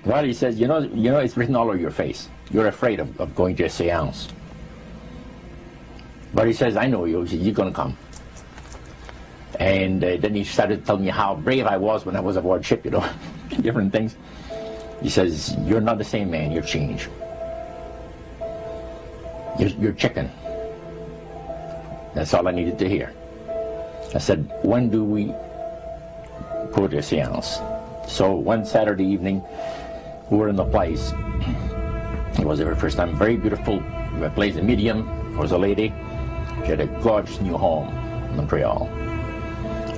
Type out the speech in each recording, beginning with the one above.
Well, he says, you know, it's written all over your face. You're afraid of going to a seance. But he says, I know you. He says, you're going to come. And then he started telling me how brave I was when I was aboard ship, you know, different things. He says, you're not the same man, you're changed. You're chicken. That's all I needed to hear. I said, when do we go to a seance? So one Saturday evening, we were in the place. It was the very first time. Very beautiful place. The medium was a lady. She had a gorgeous new home in Montreal.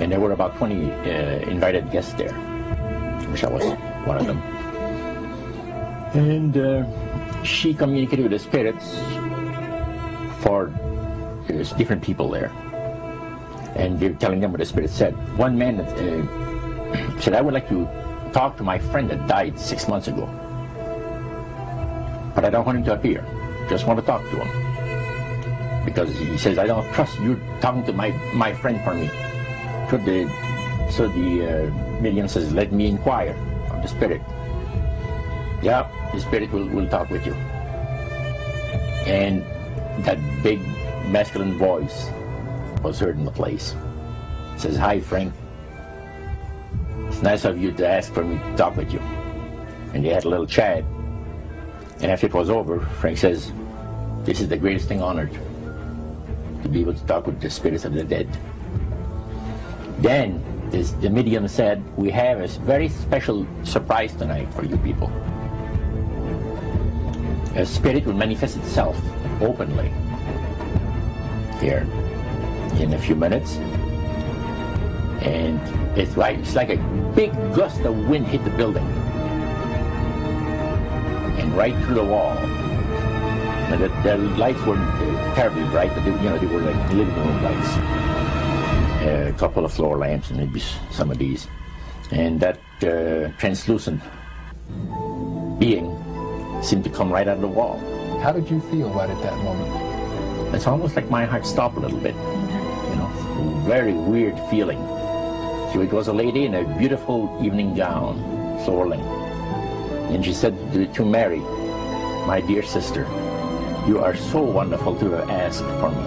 And there were about 20 invited guests there, which I was one of them. And she communicated with the spirits for different people there. And they were telling them what the spirit said. One man said, I would like to talk to my friend that died 6 months ago. But I don't want him to appear. Just want to talk to him. Because he says, I don't trust you talking to my friend for me. So the medium says, let me inquire of the spirit. Yeah, the spirit will talk with you. And that big masculine voice was heard in the place. It says, hi, Frank. It's nice of you to ask for me to talk with you. And they had a little chat. And after it was over, Frank says, this is the greatest thing on earth, to be able to talk with the spirits of the dead. Then the medium said, we have a very special surprise tonight for you people. A spirit will manifest itself openly here in a few minutes. And it's like a big gust of wind hit the building. And right through the wall. Now the lights weren't terribly bright, but they were like living room lights. A couple of floor lamps and maybe some of these. And that translucent being seemed to come right out of the wall. How did you feel right at that moment? It's almost like my heart stopped a little bit. You know, very weird feeling. So it was a lady in a beautiful evening gown, swirling. And she said to Mary, my dear sister, you are so wonderful to have asked for me.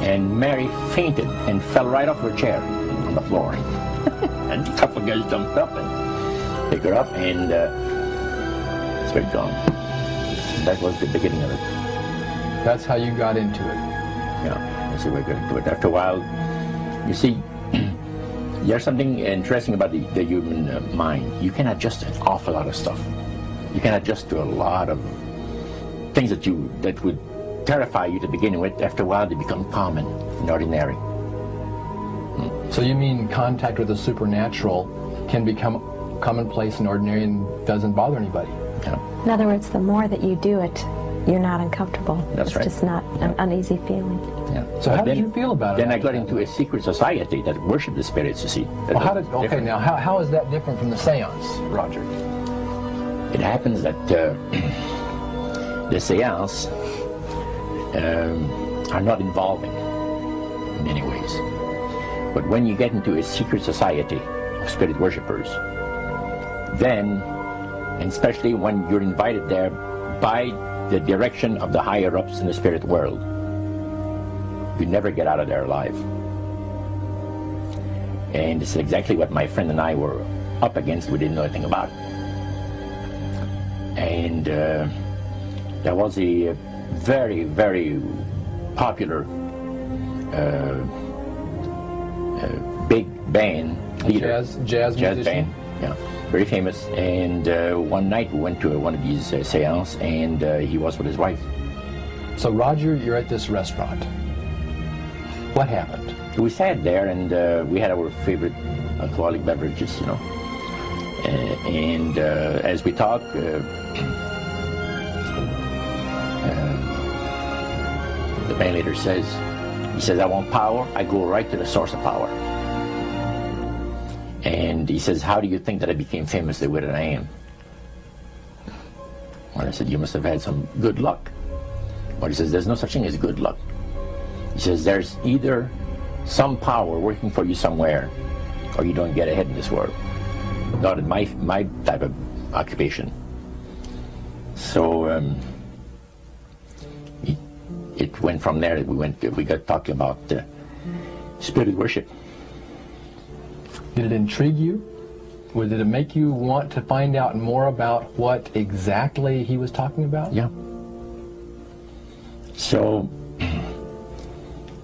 And Mary fainted and fell right off her chair on the floor. And a couple of guys jumped up and picked her up, and it's very gone. And that was the beginning of it. That's how you got into it. Yeah, that's the way I got into it. After a while, you see, there's something interesting about the human mind. You can adjust to an awful lot of stuff. You can adjust to a lot of things that would terrify you to begin with. After a while, they become common and ordinary. So you mean contact with the supernatural can become commonplace and ordinary and doesn't bother anybody? Yeah. In other words, the more that you do it, you're not uncomfortable. That's right. It's just not an uneasy feeling. Yeah. So how did you feel about it? Then I got into a secret society that worshipped the spirits, you see. Well, now how is that different from the seance, Roger? It happens that the seance are not involving in many ways. But when you get into a secret society of spirit worshippers, then, and especially when you're invited there by the direction of the higher-ups in the spirit world, you never get out of there alive. And it's exactly what my friend and I were up against. We didn't know anything about. And there was a very, very popular big band leader. Jazz musician? Band, yeah, very famous. And one night we went to one of these seances, and he was with his wife. So Roger, you're at this restaurant. What happened? We sat there, and we had our favorite alcoholic beverages, you know. And as we talked, the band leader says, I want power. I go right to the source of power. And he says, how do you think that I became famous the way that I am? Well, I said, you must have had some good luck. Well, he says, there's no such thing as good luck. He says, there's either some power working for you somewhere, or you don't get ahead in this world. Not in my type of occupation. So it went from there. We got talking about spirit worship. Did it intrigue you? Or did it make you want to find out more about what exactly he was talking about? Yeah. So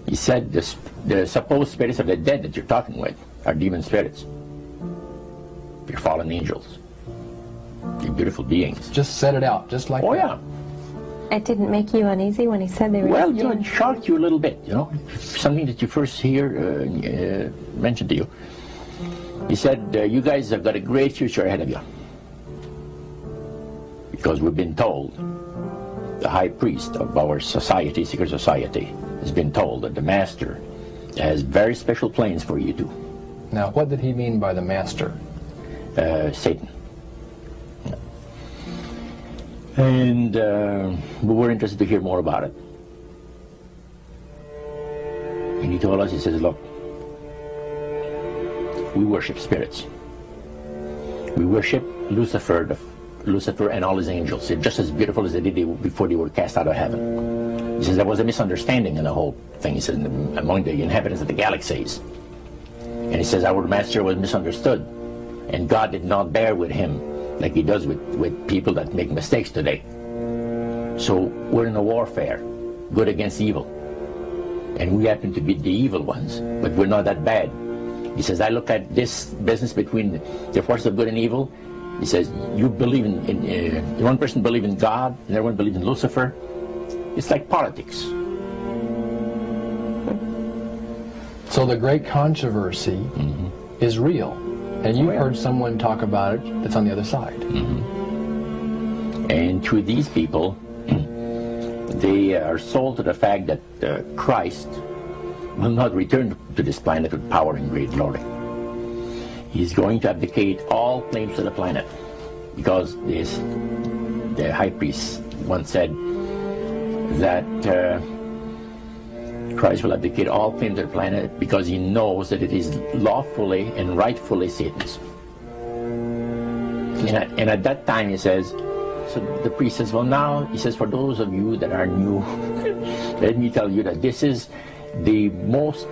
he said the supposed spirits of the dead that you're talking with are demon spirits. They're fallen angels. They're beautiful beings. Just set it out, just like that. Oh yeah. It didn't make you uneasy when he said they were... Well, you know, it shocked you a little bit, you know, something that you first hear mentioned to you. He said, you guys have got a great future ahead of you. Because we've been told, the high priest of our society, secret society, has been told that the master has very special plans for you two. Now, what did he mean by the master? Satan. And we were interested to hear more about it. And he told us, he says, look, we worship spirits. We worship Lucifer and all his angels. They're just as beautiful as they did before they were cast out of heaven. He says there was a misunderstanding in the whole thing. He says among the inhabitants of the galaxies. And he says our master was misunderstood. And God did not bear with him like he does with people that make mistakes today. So we're in a warfare, good against evil. And we happen to be the evil ones, but we're not that bad. He says, I look at this business between the forces of good and evil. He says, you believe in one person believes in God, and everyone believes in Lucifer. It's like politics. So the great controversy is real. And you've heard someone talk about it that's on the other side. And to these people, they are sold to the fact that Christ will not return to this planet with power and great glory. He's going to abdicate all claims to the planet, because the high priest once said that Christ will abdicate all claims to the planet because he knows that it is lawfully and rightfully Satan's. And at that time, he says, so the priest says, well, now, he says, for those of you that are new, let me tell you that this is the most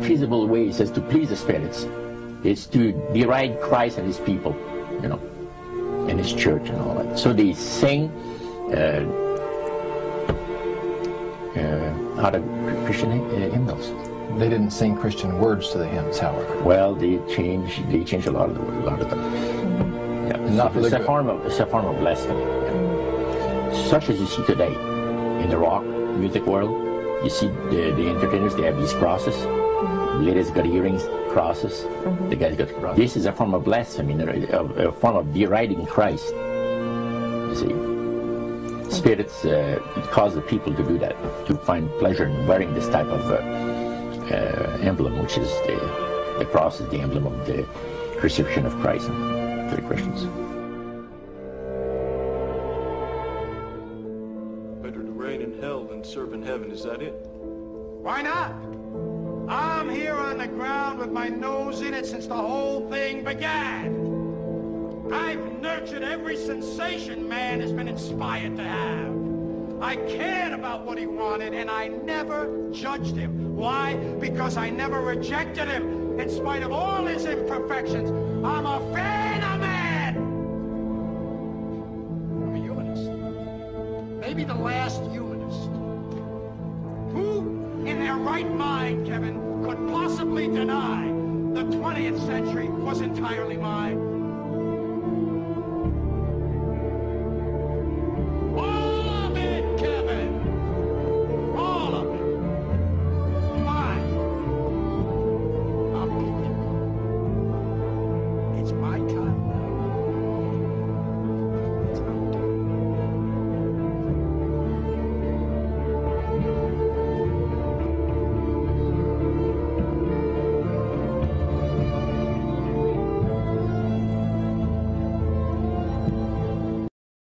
feasible way, he says, to please the spirits. It's to deride Christ and his people, you know, and his church and all that. So they sing out of Christian hymnals. They didn't sing Christian words to the hymns, however. Well, they changed a lot of them. Yeah. Not It's a form of blasphemy. Yeah. Such as you see today in the rock music world. You see the entertainers, they have these crosses. The ladies got earrings, crosses. The guys got crosses. This is a form of blasphemy, a form of deriding Christ. You see, spirits cause the people to do that, to find pleasure in wearing this type of emblem, which is the cross is the emblem of the crucifixion of Christ to the Christians. Better to reign in hell than serve in heaven, is that it? Why not? I'm here on the ground with my nose in it since the whole thing began. I've nurtured every sensation man has been inspired to have. I cared about what he wanted, and I never judged him. Why? Because I never rejected him, in spite of all his imperfections. I'm a fan of man! I'm a humanist. Maybe the last humanist. Who, in their right mind, Kevin, could possibly deny the 20th century was entirely mine?